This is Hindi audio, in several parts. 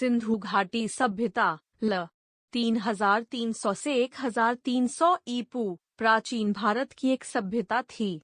सिंधु घाटी सभ्यता ल 3300 से 1300 ईपू प्राचीन भारत की एक सभ्यता थी।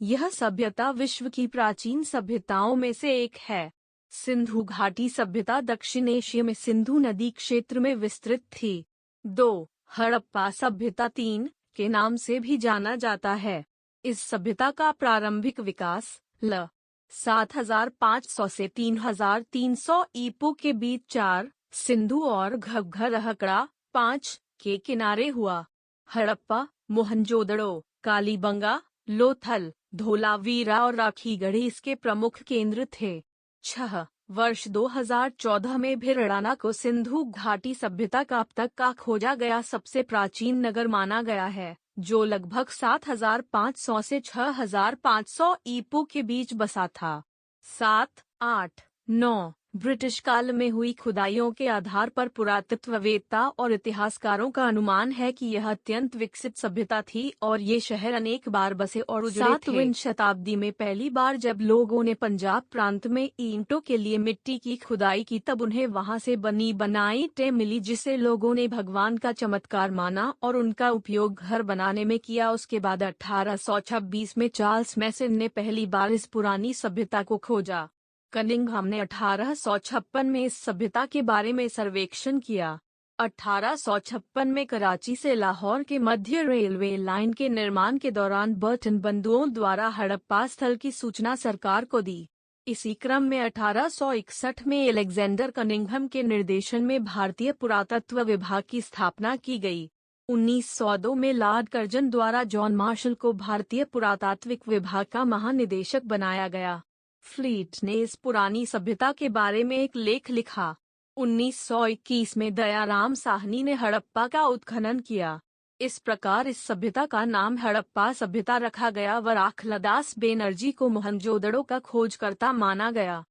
यह सभ्यता विश्व की प्राचीन सभ्यताओं में से एक है। सिंधु घाटी सभ्यता दक्षिण एशिया में सिंधु नदी क्षेत्र में विस्तृत थी। 2. हड़प्पा सभ्यता 3 के नाम से भी जाना जाता है। इस सभ्यता का प्रारंभिक विकास ल 7500 से 3300 ईपू के बीच 4 सिंधु और घग्घरहकड़ा 5 के किनारे हुआ। हड़प्पा, मोहनजोदड़ो, कालीबंगा, लोथल, धोलावीरा और राखीगढ़ी इसके प्रमुख केंद्र थे। 6. वर्ष 2014 में भिड़राना को सिंधु घाटी सभ्यता का अब तक का खोजा गया सबसे प्राचीन नगर माना गया है, जो लगभग 7500 से 6500 ईपू के बीच बसा था। 7, 8, 9 ब्रिटिश काल में हुई खुदाइयों के आधार पर पुरातत्ववेत्ता और इतिहासकारों का अनुमान है कि यह अत्यंत विकसित सभ्यता थी और ये शहर अनेक बार बसे और उजड़े थे। 7वीं शताब्दी में पहली बार जब लोगों ने पंजाब प्रांत में ईंटों के लिए मिट्टी की खुदाई की तब उन्हें वहां से बनी बनाई ईंटें मिली, जिसे लोगों ने भगवान का चमत्कार माना और उनका उपयोग घर बनाने में किया। उसके बाद 1826 में चार्ल्स मैसन ने पहली बार इस पुरानी सभ्यता को खोजा। कनिंघम ने 1856 में इस सभ्यता के बारे में सर्वेक्षण किया। 1856 में कराची से लाहौर के मध्य रेलवे लाइन के निर्माण के दौरान बर्टन बंधुओं द्वारा हड़प्पा स्थल की सूचना सरकार को दी। इसी क्रम में 1861 में अलेक्जेंडर कनिंघम के निर्देशन में भारतीय पुरातत्व विभाग की स्थापना की गई। 1902 में लॉर्ड कर्जन द्वारा जॉन मार्शल को भारतीय पुरातात्विक विभाग का महानिदेशक बनाया गया। फ्लीट ने इस पुरानी सभ्यता के बारे में एक लेख लिखा। 1921 में दयाराम साहनी ने हड़प्पा का उत्खनन किया। इस प्रकार इस सभ्यता का नाम हड़प्पा सभ्यता रखा गया। वराखलदास बेनर्जी को मोहनजोदड़ो का खोजकर्ता माना गया।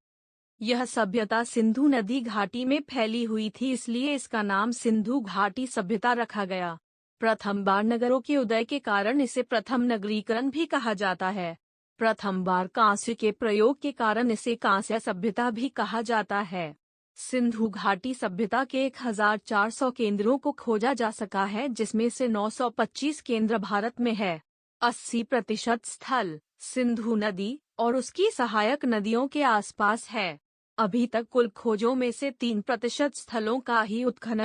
यह सभ्यता सिंधु नदी घाटी में फैली हुई थी, इसलिए इसका नाम सिंधु घाटी सभ्यता रखा गया। प्रथम बार नगरों के उदय के कारण इसे प्रथम नगरीकरण भी कहा जाता है। प्रथम बार कांस्य के प्रयोग के कारण इसे कांस्य सभ्यता भी कहा जाता है। सिंधु घाटी सभ्यता के 1400 केंद्रों को खोजा जा सका है, जिसमें से 925 केंद्र भारत में है। 80% स्थल सिंधु नदी और उसकी सहायक नदियों के आसपास है। अभी तक कुल खोजों में से 3% स्थलों का ही उत्खनन